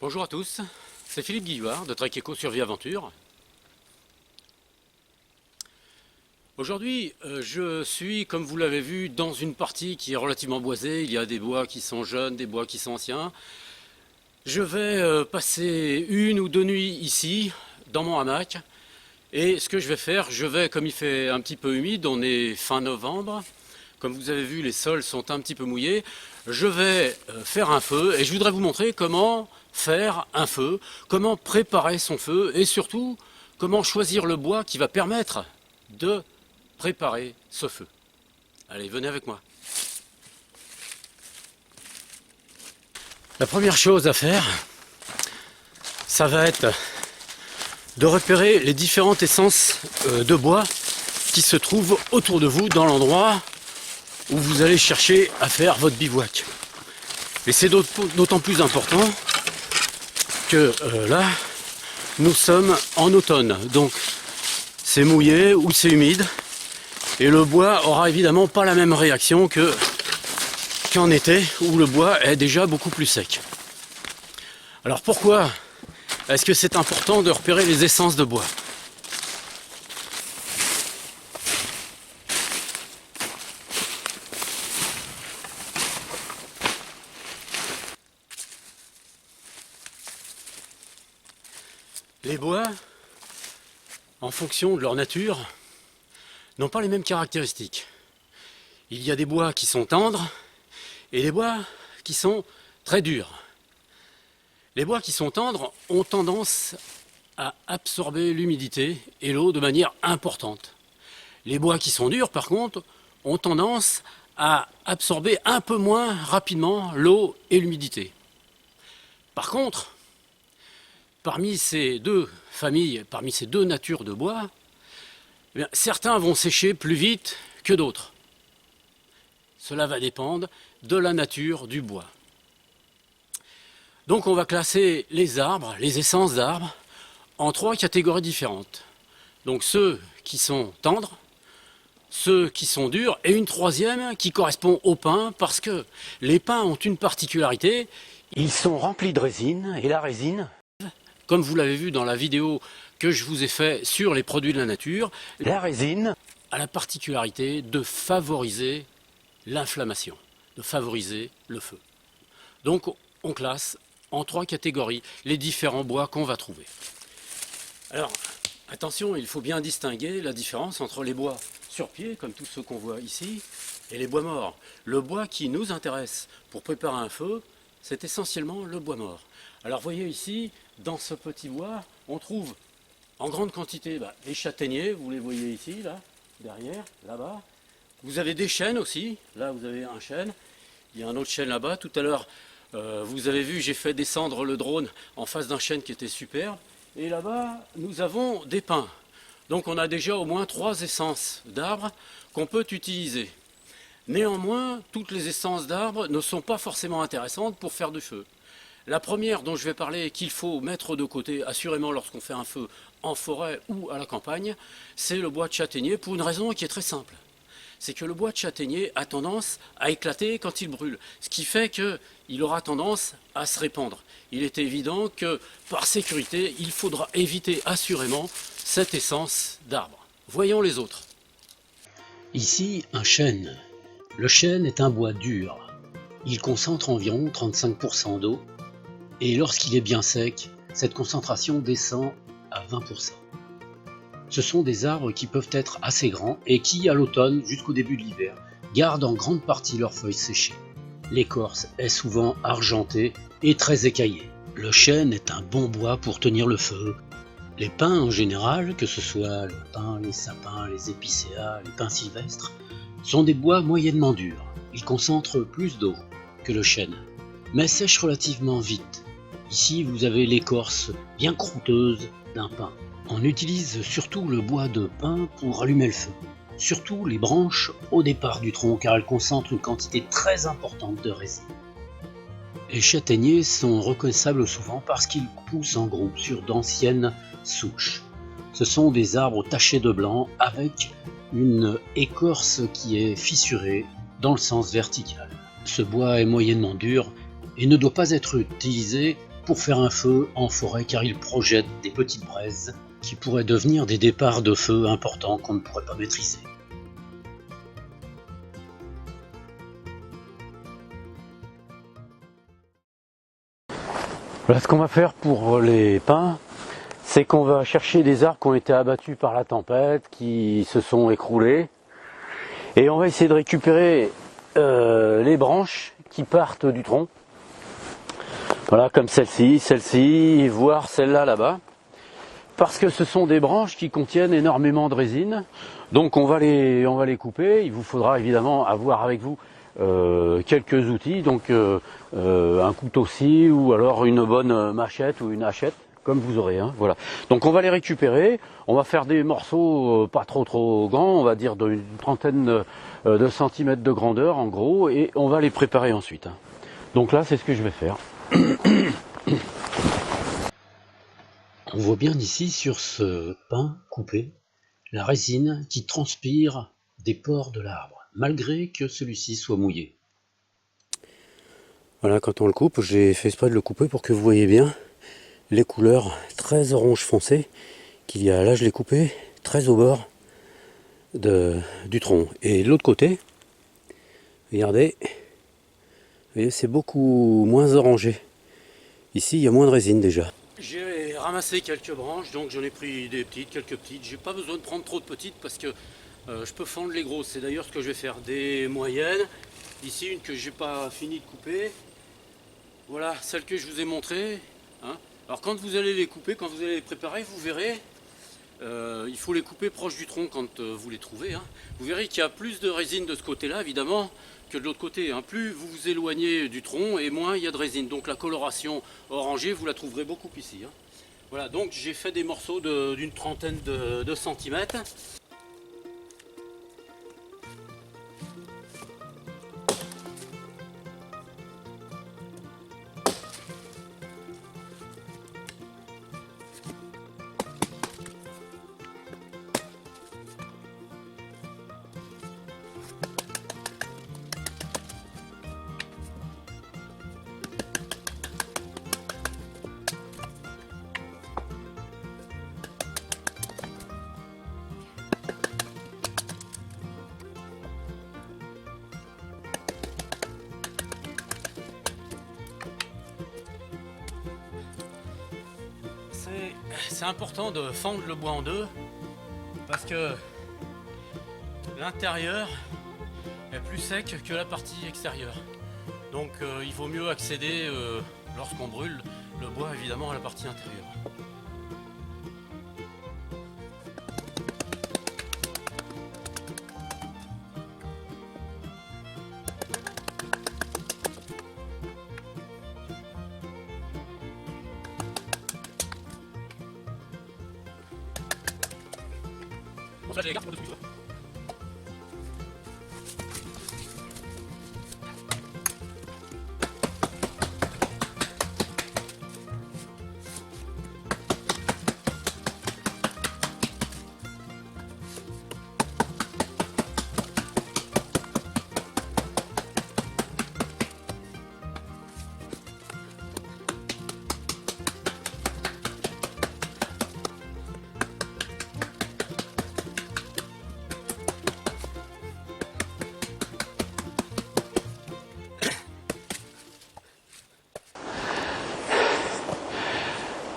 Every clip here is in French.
Bonjour à tous, c'est Philippe Guillouard de Trek Eco Survie Aventure. Aujourd'hui, je suis, comme vous l'avez vu, dans une partie qui est relativement boisée. Il y a des bois qui sont jeunes, des bois qui sont anciens. Je vais passer une ou deux nuits ici, dans mon hamac. Et ce que je vais faire, comme il fait un petit peu humide, on est fin novembre. Comme vous avez vu, les sols sont un petit peu mouillés. Je vais faire un feu et je voudrais vous montrer comment faire un feu, comment préparer son feu et surtout comment choisir le bois qui va permettre de préparer ce feu. Allez, venez avec moi. La première chose à faire, ça va être de repérer les différentes essences de bois qui se trouvent autour de vous dans l'endroit où vous allez chercher à faire votre bivouac. Et c'est d'autant plus important que là, nous sommes en automne, donc c'est mouillé ou c'est humide, et le bois aura évidemment pas la même réaction qu'en été, où le bois est déjà beaucoup plus sec. Alors pourquoi est-ce que c'est important de repérer les essences de bois ? Les bois, en fonction de leur nature, n'ont pas les mêmes caractéristiques. Il y a des bois qui sont tendres et des bois qui sont très durs. Les bois qui sont tendres ont tendance à absorber l'humidité et l'eau de manière importante. Les bois qui sont durs, par contre, ont tendance à absorber un peu moins rapidement l'eau et l'humidité. Par contre, parmi ces deux familles, parmi ces deux natures de bois, certains vont sécher plus vite que d'autres. Cela va dépendre de la nature du bois. Donc on va classer les arbres, les essences d'arbres, en trois catégories différentes. Donc ceux qui sont tendres, ceux qui sont durs, et une troisième qui correspond aux pins, parce que les pins ont une particularité, ils sont remplis de résine, et la résine, comme vous l'avez vu dans la vidéo que je vous ai fait sur les produits de la nature, la résine a la particularité de favoriser l'inflammation, de favoriser le feu. Donc on classe en trois catégories les différents bois qu'on va trouver. Alors attention, il faut bien distinguer la différence entre les bois sur pied, comme tous ceux qu'on voit ici, et les bois morts. Le bois qui nous intéresse pour préparer un feu, c'est essentiellement le bois mort. Alors voyez ici, dans ce petit bois, on trouve en grande quantité les châtaigniers, vous les voyez ici, là, derrière, là-bas. Vous avez des chênes aussi, là vous avez un chêne, il y a un autre chêne là-bas. Tout à l'heure, vous avez vu, j'ai fait descendre le drone en face d'un chêne qui était superbe. Et là-bas, nous avons des pins. Donc on a déjà au moins 3 essences d'arbres qu'on peut utiliser. Néanmoins, toutes les essences d'arbres ne sont pas forcément intéressantes pour faire du feu. La première dont je vais parler, qu'il faut mettre de côté assurément lorsqu'on fait un feu en forêt ou à la campagne, c'est le bois de châtaignier, pour une raison qui est très simple. C'est que le bois de châtaignier a tendance à éclater quand il brûle, ce qui fait qu'il aura tendance à se répandre. Il est évident que par sécurité, il faudra éviter assurément cette essence d'arbre. Voyons les autres. Ici, un chêne. Le chêne est un bois dur. Il concentre environ 35% d'eau et lorsqu'il est bien sec, cette concentration descend à 20%. Ce sont des arbres qui peuvent être assez grands et qui, à l'automne jusqu'au début de l'hiver, gardent en grande partie leurs feuilles séchées. L'écorce est souvent argentée et très écaillée. Le chêne est un bon bois pour tenir le feu. Les pins en général, que ce soit les pins, les sapins, les épicéas, les pins sylvestres, sont des bois moyennement durs. Ils concentrent plus d'eau que le chêne, mais sèchent relativement vite. Ici, vous avez l'écorce bien croûteuse d'un pin. On utilise surtout le bois de pin pour allumer le feu, surtout les branches au départ du tronc car elles concentrent une quantité très importante de résine. Les châtaigniers sont reconnaissables souvent parce qu'ils poussent en groupe sur d'anciennes souches. Ce sont des arbres tachés de blanc avec une écorce qui est fissurée dans le sens vertical. Ce bois est moyennement dur et ne doit pas être utilisé pour faire un feu en forêt car il projette des petites braises qui pourraient devenir des départs de feu importants qu'on ne pourrait pas maîtriser. Voilà ce qu'on va faire pour les pins, c'est qu'on va chercher des arbres qui ont été abattus par la tempête, qui se sont écroulés, et on va essayer de récupérer les branches qui partent du tronc. Voilà, comme celle-ci, voire celle-là là-bas. Parce que ce sont des branches qui contiennent énormément de résine. Donc on va les couper. Il vous faudra évidemment avoir avec vous quelques outils. Donc un couteau-scie ou alors une bonne machette ou une hachette, comme vous aurez. Hein, voilà. Donc on va les récupérer. On va faire des morceaux pas trop grands. On va dire d'une trentaine de centimètres de grandeur en gros. Et on va les préparer ensuite. Hein. Donc là c'est ce que je vais faire. On voit bien ici sur ce pin coupé la résine qui transpire des pores de l'arbre, malgré que celui-ci soit mouillé. Voilà, quand on le coupe, j'ai fait exprès de le couper pour que vous voyez bien les couleurs très orange foncé qu'il y a. Là je l'ai coupé très au bord du tronc. Et de l'autre côté, regardez, vous voyez, c'est beaucoup moins orangé. Ici, il y a moins de résine déjà. J'ai ramassé quelques branches, donc j'en ai pris des petites, quelques petites. J'ai pas besoin de prendre trop de petites parce que je peux fendre les grosses. C'est d'ailleurs ce que je vais faire, des moyennes. Ici, une que j'ai pas fini de couper. Voilà, celle que je vous ai montrée. Hein. Alors quand vous allez les couper, quand vous allez les préparer, vous verrez, il faut les couper proche du tronc quand vous les trouvez. Hein. Vous verrez qu'il y a plus de résine de ce côté-là, évidemment, que de l'autre côté. Hein. Plus vous vous éloignez du tronc et moins il y a de résine. Donc la coloration orangée, vous la trouverez beaucoup ici. Hein. Voilà, donc j'ai fait des morceaux d'une trentaine de centimètres. C'est important de fendre le bois en deux parce que l'intérieur est plus sec que la partie extérieure. Donc il vaut mieux accéder lorsqu'on brûle le bois évidemment à la partie intérieure. Bon, ça, je les garde pour le dessus.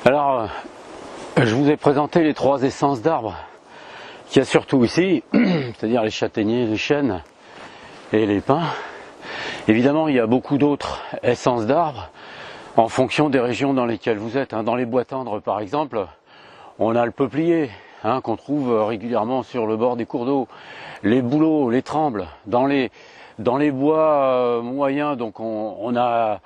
Alors, je vous ai présenté les trois essences d'arbres qu'il y a surtout ici, c'est-à-dire les châtaigniers, les chênes et les pins. Évidemment, il y a beaucoup d'autres essences d'arbres en fonction des régions dans lesquelles vous êtes. Dans les bois tendres, par exemple, on a le peuplier qu'on trouve régulièrement sur le bord des cours d'eau, les bouleaux, les trembles. Dans les bois moyens, donc on a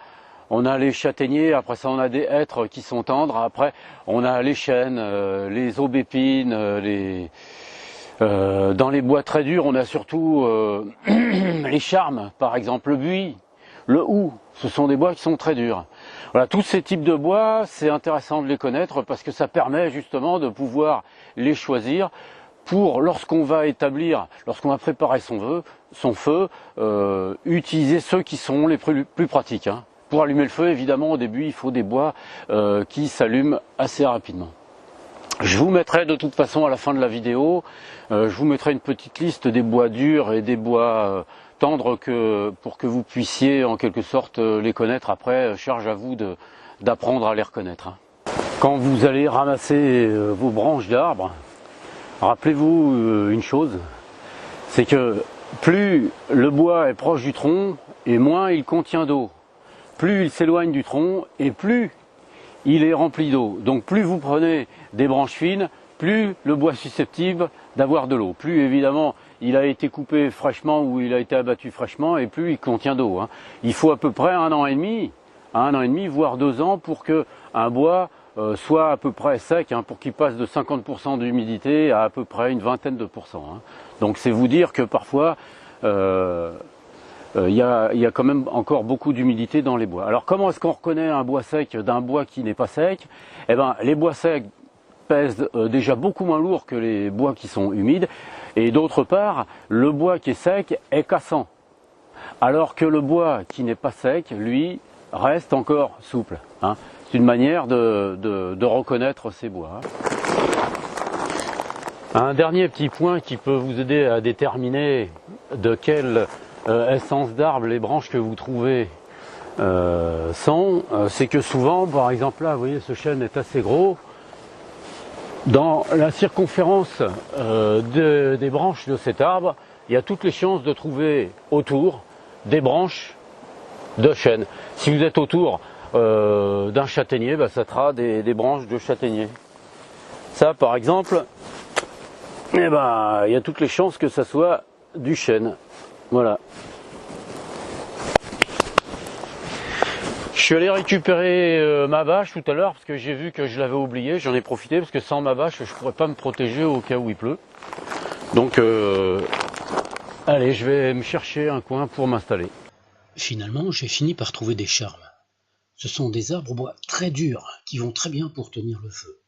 les châtaigniers, après ça on a des hêtres qui sont tendres, après on a les chênes, les aubépines, dans les bois très durs on a surtout les charmes, par exemple le buis, le houx, ce sont des bois qui sont très durs. Voilà, tous ces types de bois, c'est intéressant de les connaître parce que ça permet justement de pouvoir les choisir pour lorsqu'on va préparer son feu, utiliser ceux qui sont les plus pratiques. Pour allumer le feu, évidemment, au début, il faut des bois qui s'allument assez rapidement. Je vous mettrai de toute façon à la fin de la vidéo, je vous mettrai une petite liste des bois durs et des bois tendres pour que vous puissiez en quelque sorte les connaître. Après, charge à vous d'apprendre à les reconnaître. Quand vous allez ramasser vos branches d'arbres, rappelez-vous une chose, c'est que plus le bois est proche du tronc et moins il contient d'eau. Plus il s'éloigne du tronc et plus il est rempli d'eau. Donc plus vous prenez des branches fines, plus le bois est susceptible d'avoir de l'eau. Plus évidemment il a été coupé fraîchement ou il a été abattu fraîchement et plus il contient d'eau. Il faut à peu près 1 an et demi, voire 2 ans pour que un bois soit à peu près sec, pour qu'il passe de 50% d'humidité à peu près une vingtaine de pourcents. Donc c'est vous dire que parfois il y a quand même encore beaucoup d'humidité dans les bois. Alors comment est-ce qu'on reconnaît un bois sec d'un bois qui n'est pas sec? Eh bien, les bois secs pèsent déjà beaucoup moins lourd que les bois qui sont humides. Et d'autre part, le bois qui est sec est cassant. Alors que le bois qui n'est pas sec, lui, reste encore souple. C'est une manière de reconnaître ces bois. Un dernier petit point qui peut vous aider à déterminer de quelle essence d'arbre les branches que vous trouvez sont, c'est que souvent, par exemple là, vous voyez, ce chêne est assez gros. Dans la circonférence des branches de cet arbre, il y a toutes les chances de trouver autour des branches de chêne. Si vous êtes autour d'un châtaignier, ça sera des branches de châtaignier. Ça, par exemple, il y a toutes les chances que ça soit du chêne. Voilà. Je suis allé récupérer ma bâche tout à l'heure parce que j'ai vu que je l'avais oublié. J'en ai profité parce que sans ma bâche, je ne pourrais pas me protéger au cas où il pleut. Donc, allez, je vais me chercher un coin pour m'installer. Finalement, j'ai fini par trouver des charmes. Ce sont des arbres au bois très durs qui vont très bien pour tenir le feu.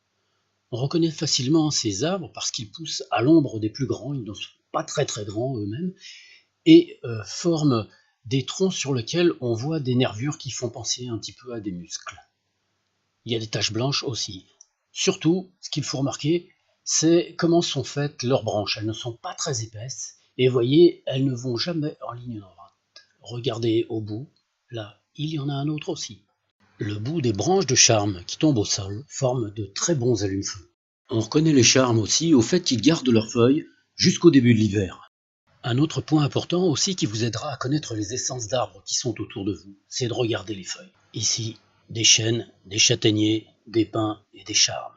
On reconnaît facilement ces arbres parce qu'ils poussent à l'ombre des plus grands, ils ne sont pas très grands eux-mêmes, et forment des troncs sur lesquels on voit des nervures qui font penser un petit peu à des muscles. Il y a des taches blanches aussi. Surtout, ce qu'il faut remarquer, c'est comment sont faites leurs branches. Elles ne sont pas très épaisses, et vous voyez, elles ne vont jamais en ligne droite. Regardez au bout, là, il y en a un autre aussi. Le bout des branches de charme qui tombent au sol forme de très bons allumes-feu. On reconnaît les charmes aussi au fait qu'ils gardent leurs feuilles jusqu'au début de l'hiver. Un autre point important aussi qui vous aidera à connaître les essences d'arbres qui sont autour de vous, c'est de regarder les feuilles. Ici, des chênes, des châtaigniers, des pins et des charmes.